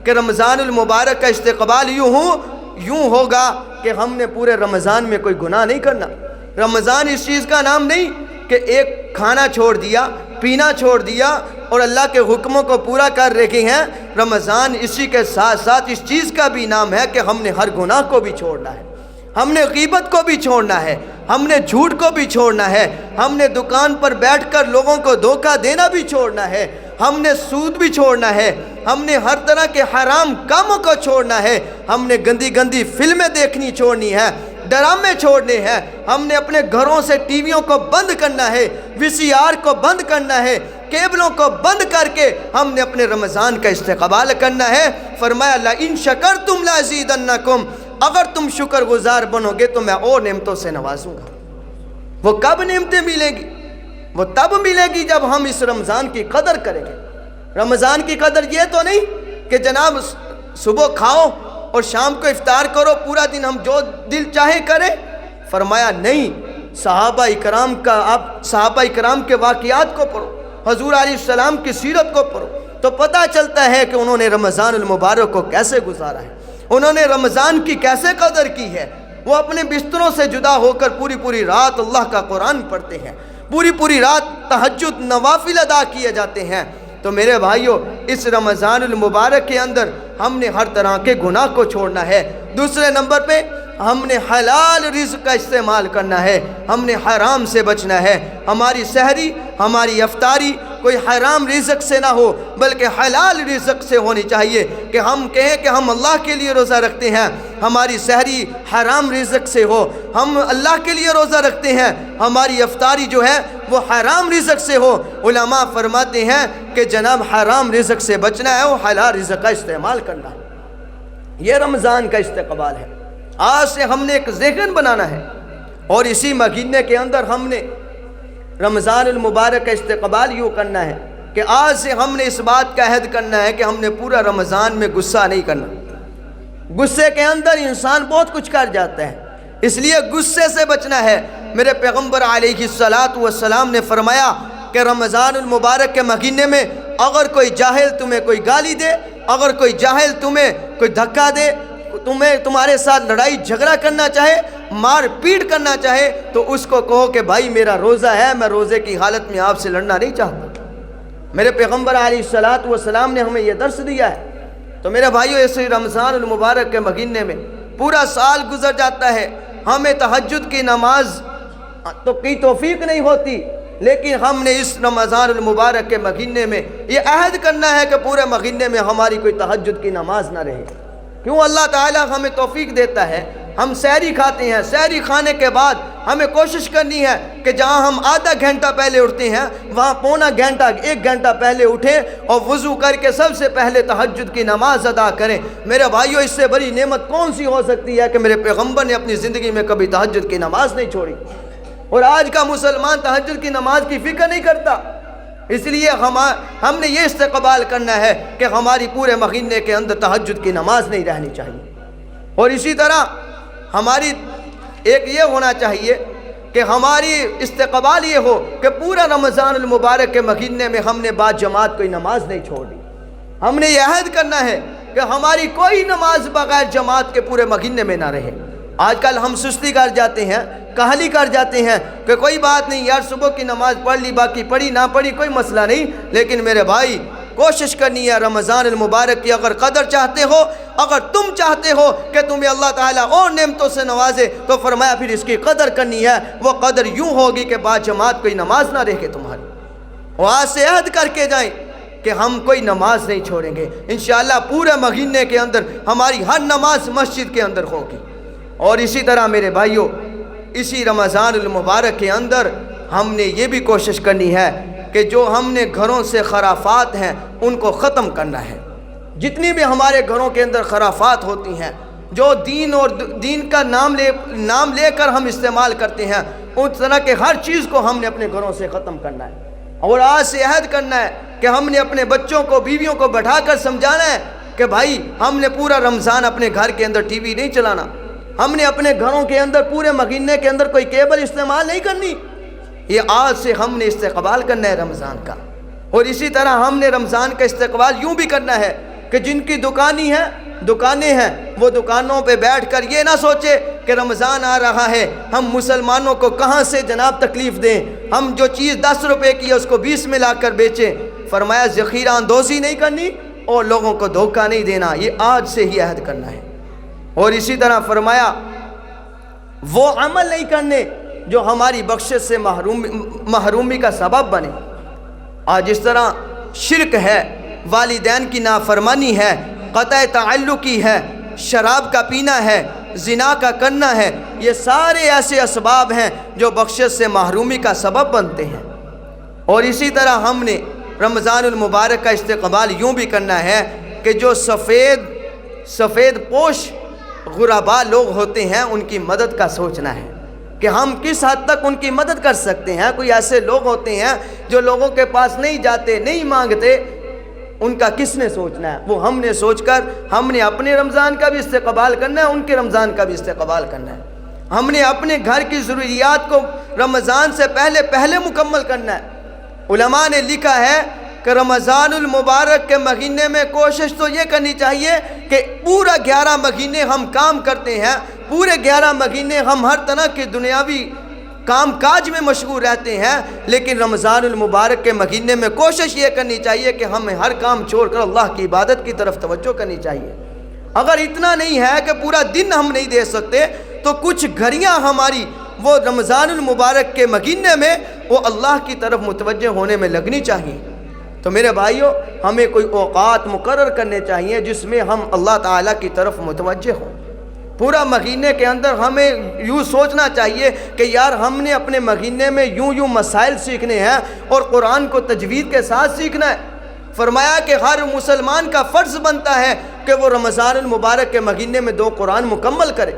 کہ رمضان المبارک کا استقبال یوں ہوگا کہ ہم نے پورے رمضان میں کوئی گناہ نہیں کرنا۔ رمضان اس چیز کا نام نہیں کہ ایک کھانا چھوڑ دیا، پینا چھوڑ دیا اور اللہ کے حکموں کو پورا کر رکھے ہیں۔ رمضان اسی کے ساتھ ساتھ اس چیز کا بھی نام ہے کہ ہم نے ہر گناہ کو بھی چھوڑنا ہے، ہم نے غیبت کو بھی چھوڑنا ہے، ہم نے جھوٹ کو بھی چھوڑنا ہے، ہم نے دکان پر بیٹھ کر لوگوں کو دھوکہ دینا بھی چھوڑنا ہے، ہم نے سود بھی چھوڑنا ہے، ہم نے ہر طرح کے حرام کاموں کو چھوڑنا ہے، ہم نے گندی گندی فلمیں دیکھنی چھوڑنی ہے، ڈرامے چھوڑنے ہیں، ہم نے اپنے گھروں سے ٹی ویوں کو بند کرنا ہے، وی سی آر کو بند کرنا ہے، کیبلوں کو بند کر کے ہم نے اپنے رمضان کا استقبال کرنا ہے۔ فرمایا لَإِن شَكَرْتُمْ لَأَزِيدَنَّكُمْ، اگر تم شکر گزار بنو گے تو میں اور نعمتوں سے نوازوں گا۔ وہ کب نعمتیں ملیں گی؟ وہ تب ملے گی جب ہم اس رمضان کی قدر کریں گے۔ رمضان کی قدر یہ تو نہیں کہ جناب صبح کھاؤ اور شام کو افطار کرو، پورا دن ہم جو دل چاہے کریں۔ فرمایا نہیں، صحابہ اکرام کے واقعات کو پڑھو، حضور علیہ السلام کی سیرت کو پڑھو تو پتہ چلتا ہے کہ انہوں نے رمضان المبارک کو کیسے گزارا ہے، انہوں نے رمضان کی کیسے قدر کی ہے۔ وہ اپنے بستروں سے جدا ہو کر پوری رات اللہ کا قرآن پڑھتے ہیں، پوری رات تہجد نوافل ادا کیے جاتے ہیں۔ تو میرے بھائیوں، اس رمضان المبارک کے اندر ہم نے ہر طرح کے گناہ کو چھوڑنا ہے۔ دوسرے نمبر پہ ہم نے حلال رزق کا استعمال کرنا ہے، ہم نے حرام سے بچنا ہے۔ ہماری سحری، ہماری افطاری کوئی حرام رزق سے نہ ہو بلکہ حلال رزق سے ہونی چاہیے، کہ ہم کہیں کہ ہم اللہ کے لیے روزہ رکھتے ہیں، ہماری سحری حرام رزق سے ہو، ہم اللہ کے لیے روزہ رکھتے ہیں، ہماری افطاری جو ہے وہ حرام رزق سے ہو۔ علماء فرماتے ہیں کہ جناب حرام رزق سے بچنا ہے، وہ حلال رزق کا استعمال کرنا ہے۔ یہ رمضان کا استقبال ہے۔ آج سے ہم نے ایک ذہن بنانا ہے اور اسی مہینے کے اندر ہم نے رمضان المبارک کا استقبال یوں کرنا ہے کہ آج سے ہم نے اس بات کا عہد کرنا ہے کہ ہم نے پورا رمضان میں غصہ نہیں کرنا۔ غصے کے اندر انسان بہت کچھ کر جاتا ہے، اس لیے غصے سے بچنا ہے۔ میرے پیغمبر علیہ السلام نے فرمایا کہ رمضان المبارک کے مہینے میں اگر کوئی جاہل تمہیں کوئی گالی دے، اگر کوئی جاہل تمہیں کوئی دھکا دے، تمہارے ساتھ لڑائی جھگڑا کرنا چاہے، مار پیٹ کرنا چاہے، تو اس کو کہو کہ بھائی میرا روزہ ہے، میں روزے کی حالت میں آپ سے لڑنا نہیں چاہتا۔ میرے پیغمبر علیہ السلام نے ہمیں یہ درس دیا ہے۔ تو میرے بھائیو، ایسے رمضان المبارک کے مہینے میں پورا سال گزر جاتا ہے، ہمیں تہجد کی نماز تو کی توفیق نہیں ہوتی، لیکن ہم نے اس رمضان المبارک کے مہینے میں یہ عہد کرنا ہے کہ پورے مہینے میں ہماری کوئی تہجد کی نماز نہ رہے۔ کیوں اللہ تعالیٰ ہمیں توفیق دیتا ہے؟ ہم سحری کھاتے ہیں، سحری کھانے کے بعد ہمیں کوشش کرنی ہے کہ جہاں ہم آدھا گھنٹہ پہلے اٹھتے ہیں وہاں پونا گھنٹہ، 1 گھنٹہ پہلے اٹھیں اور وضو کر کے سب سے پہلے تہجد کی نماز ادا کریں۔ میرے بھائیو، اس سے بڑی نعمت کون سی ہو سکتی ہے کہ میرے پیغمبر نے اپنی زندگی میں کبھی تہجد کی نماز نہیں چھوڑی، اور آج کا مسلمان تہجد کی نماز کی فکر نہیں کرتا۔ اس لیے ہم نے یہ استقبال کرنا ہے کہ ہماری پورے مہینے کے اندر تہجد کی نماز نہیں رہنی چاہیے۔ اور اسی طرح ہماری ایک یہ ہونا چاہیے کہ ہماری استقبال یہ ہو کہ پورا رمضان المبارک کے مہینے میں ہم نے بعد جماعت کوئی نماز نہیں چھوڑی۔ ہم نے یہ عہد کرنا ہے کہ ہماری کوئی نماز بغیر جماعت کے پورے مہینے میں نہ رہے۔ آج کل ہم سستی کر جاتے ہیں، کاہلی کر جاتے ہیں کہ کوئی بات نہیں یار، صبح کی نماز پڑھ لی، باقی پڑھی نہ پڑھی کوئی مسئلہ نہیں۔ لیکن میرے بھائی، کوشش کرنی ہے رمضان المبارک کی اگر قدر چاہتے ہو، اگر تم چاہتے ہو کہ تمہیں اللہ تعالیٰ اور نعمتوں سے نوازے، تو فرمایا پھر اس کی قدر کرنی ہے۔ وہ قدر یوں ہوگی کہ بعد جماعت کوئی نماز نہ رہے تمہاری، اور آج سے عہد کر کے جائیں کہ ہم کوئی نماز نہیں چھوڑیں گے۔ انشاءاللہ پورے مہینے کے اندر ہماری ہر نماز مسجد کے اندر ہوگی۔ اور اسی طرح میرے بھائیوں، اسی رمضان المبارک کے اندر ہم نے یہ بھی کوشش کرنی ہے کہ جو ہم نے گھروں سے خرافات ہیں ان کو ختم کرنا ہے۔ جتنی بھی ہمارے گھروں کے اندر خرافات ہوتی ہیں، جو دین اور دین کا نام لے کر ہم استعمال کرتے ہیں، اس طرح کے ہر چیز کو ہم نے اپنے گھروں سے ختم کرنا ہے۔ اور آج سے عہد کرنا ہے کہ ہم نے اپنے بچوں کو، بیویوں کو بٹھا کر سمجھانا ہے کہ بھائی ہم نے پورا رمضان اپنے گھر کے اندر ٹی وی نہیں چلانا، ہم نے اپنے گھروں کے اندر پورے مہینے کے اندر کوئی کیبل استعمال نہیں کرنی۔ یہ آج سے ہم نے استقبال کرنا ہے رمضان کا۔ اور اسی طرح ہم نے رمضان کا استقبال یوں بھی کرنا ہے کہ جن کی دکانیں ہیں وہ دکانوں پہ بیٹھ کر یہ نہ سوچے کہ رمضان آ رہا ہے ہم مسلمانوں کو کہاں سے جناب تکلیف دیں، ہم جو چیز 10 روپے کی ہے اس کو 20 میں لا کر بیچیں۔ فرمایا ذخیرہ اندوزی نہیں کرنی اور لوگوں کو دھوکہ نہیں دینا، یہ آج سے ہی عہد کرنا ہے۔ اور اسی طرح فرمایا وہ عمل نہیں کرنے جو ہماری بخشش سے محرومی کا سبب بنے۔ آج اس طرح شرک ہے، والدین کی نافرمانی ہے، قطع تعلقی ہے، شراب کا پینا ہے، زنا کا کرنا ہے، یہ سارے ایسے اسباب ہیں جو بخشش سے محرومی کا سبب بنتے ہیں۔ اور اسی طرح ہم نے رمضان المبارک کا استقبال یوں بھی کرنا ہے کہ جو سفید پوش غربا لوگ ہوتے ہیں ان کی مدد کا سوچنا ہے کہ ہم کس حد تک ان کی مدد کر سکتے ہیں۔ کوئی ایسے لوگ ہوتے ہیں جو لوگوں کے پاس نہیں جاتے، نہیں مانگتے، ان کا کس نے سوچنا ہے؟ وہ ہم نے سوچ کر ہم نے اپنے رمضان کا بھی استقبال کرنا ہے، ان کے رمضان کا بھی استقبال کرنا ہے۔ ہم نے اپنے گھر کی ضروریات کو رمضان سے پہلے مکمل کرنا ہے۔ علماء نے لکھا ہے کہ رمضان المبارک کے مہینے میں کوشش تو یہ کرنی چاہیے کہ پورا 11 مہینے ہم کام کرتے ہیں، پورے 11 مہینے ہم ہر طرح کے دنیاوی کام کاج میں مشغول رہتے ہیں، لیکن رمضان المبارک کے مہینے میں کوشش یہ کرنی چاہیے کہ ہمیں ہر کام چھوڑ کر اللہ کی عبادت کی طرف توجہ کرنی چاہیے۔ اگر اتنا نہیں ہے کہ پورا دن ہم نہیں دے سکتے تو کچھ گھڑیاں ہماری وہ رمضان المبارک کے مہینے میں وہ اللہ کی طرف متوجہ ہونے میں لگنی چاہیے۔ تو میرے بھائیوں، ہمیں کوئی اوقات مقرر کرنے چاہیے جس میں ہم اللہ تعالیٰ کی طرف متوجہ ہوں۔ پورا مہینے کے اندر ہمیں یوں سوچنا چاہیے کہ یار ہم نے اپنے مہینے میں یوں مسائل سیکھنے ہیں اور قرآن کو تجوید کے ساتھ سیکھنا ہے۔ فرمایا کہ ہر مسلمان کا فرض بنتا ہے کہ وہ رمضان المبارک کے مہینے میں 2 قرآن مکمل کرے۔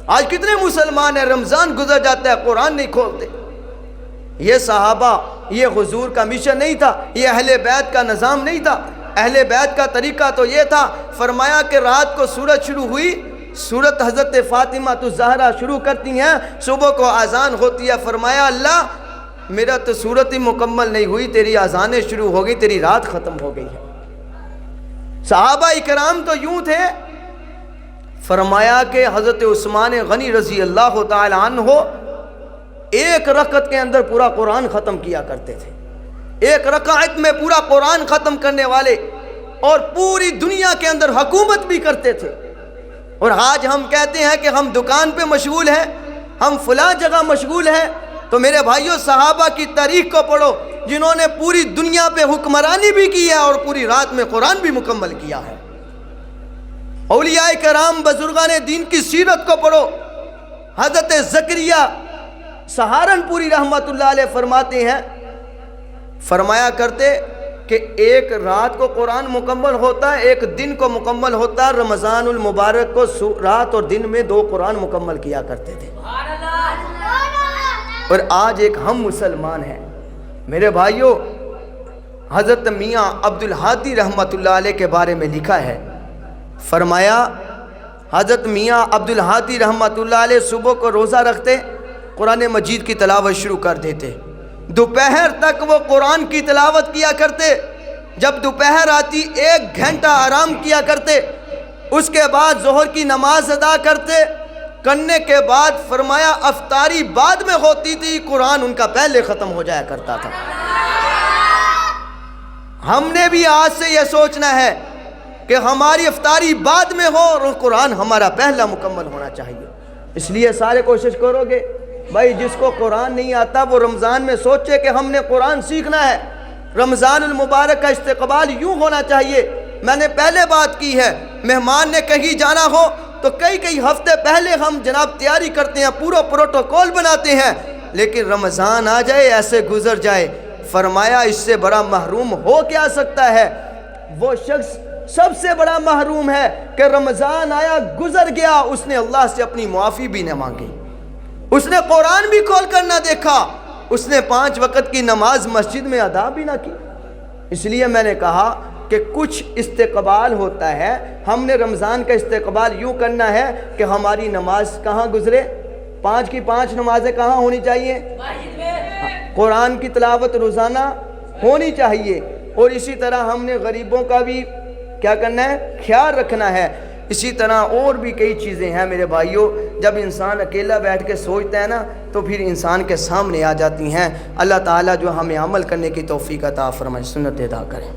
آج کتنے مسلمان ہیں رمضان گزر جاتا ہے قرآن نہیں کھولتے۔ یہ صحابہ، یہ حضور کا مشن نہیں تھا، یہ اہل بیت کا نظام نہیں تھا۔ اہل بیت کا طریقہ تو یہ تھا، فرمایا کہ رات کو سورج شروع ہوئی، سورت حضرت فاطمہ الزہرا شروع کرتی ہیں، صبح کو اذان ہوتی ہے، فرمایا اللہ میرا تو سورت ہی مکمل نہیں ہوئی، تیری اذانیں شروع ہو گئی، تیری رات ختم ہو گئی ہے۔ صحابہ اکرام تو یوں تھے، فرمایا کہ حضرت عثمان غنی رضی اللہ تعالی عنہ 1 رکعت کے اندر پورا قرآن ختم کیا کرتے تھے۔ 1 رکعت میں پورا قرآن ختم کرنے والے، اور پوری دنیا کے اندر حکومت بھی کرتے تھے۔ اور آج ہم کہتے ہیں کہ ہم دکان پہ مشغول ہیں، ہم فلاں جگہ مشغول ہیں۔ تو میرے بھائیوں، صحابہ کی تاریخ کو پڑھو جنہوں نے پوری دنیا پہ حکمرانی بھی کی ہے اور پوری رات میں قرآن بھی مکمل کیا ہے۔ اولیاء کرام بزرگان دین کی سیرت کو پڑھو۔ حضرت زکریا سہارنپوری رحمت اللہ علیہ فرماتے ہیں، فرمایا کرتے کہ 1 رات کو قرآن مکمل ہوتا ہے، 1 دن کو مکمل ہوتا ہے۔ رمضان المبارک کو رات اور دن میں 2 قرآن مکمل کیا کرتے تھے۔ اور آج ایک ہم مسلمان ہیں میرے بھائیوں، حضرت میاں عبدالہادی رحمت اللہ علیہ کے بارے میں لکھا ہے، فرمایا حضرت میاں عبدالہادی رحمت اللہ علیہ صبح کو روزہ رکھتے، قرآن مجید کی تلاوت شروع کر دیتے، دوپہر تک وہ قرآن کی تلاوت کیا کرتے۔ جب دوپہر آتی 1 گھنٹہ آرام کیا کرتے، اس کے بعد ظہر کی نماز ادا کرنے کے بعد فرمایا افطاری بعد میں ہوتی تھی، قرآن ان کا پہلے ختم ہو جایا کرتا تھا۔ ہم نے بھی آج سے یہ سوچنا ہے کہ ہماری افطاری بعد میں ہو اور قرآن ہمارا پہلا مکمل ہونا چاہیے۔ اس لیے سارے کوشش کرو گے بھائی، جس کو قرآن نہیں آتا وہ رمضان میں سوچے کہ ہم نے قرآن سیکھنا ہے۔ رمضان المبارک کا استقبال یوں ہونا چاہیے، میں نے پہلے بات کی ہے، مہمان نے کہیں جانا ہو تو کئی ہفتے پہلے ہم جناب تیاری کرتے ہیں، پورا پروٹوکول بناتے ہیں، لیکن رمضان آ جائے ایسے گزر جائے۔ فرمایا اس سے بڑا محروم ہو کیا سکتا ہے؟ وہ شخص سب سے بڑا محروم ہے کہ رمضان آیا گزر گیا، اس نے اللہ سے اپنی معافی بھی نہ مانگی، اس نے قرآن بھی کھول کر نہ دیکھا، اس نے 5 وقت کی نماز مسجد میں ادا بھی نہ کی۔ اس لیے میں نے کہا کہ کچھ استقبال ہوتا ہے، ہم نے رمضان کا استقبال یوں کرنا ہے کہ ہماری نماز کہاں گزرے، 5 کی 5 نمازیں کہاں ہونی چاہیے؟ قرآن کی تلاوت روزانہ ہونی چاہیے۔ اور اسی طرح ہم نے غریبوں کا بھی کیا کرنا ہے؟ خیال رکھنا ہے۔ اسی طرح اور بھی کئی چیزیں ہیں میرے بھائیوں، جب انسان اکیلا بیٹھ کے سوچتا ہے نا تو پھر انسان کے سامنے آ جاتی ہیں۔ اللہ تعالیٰ جو ہمیں عمل کرنے کی توفیق عطا فرمائے، سنت ادا کریں۔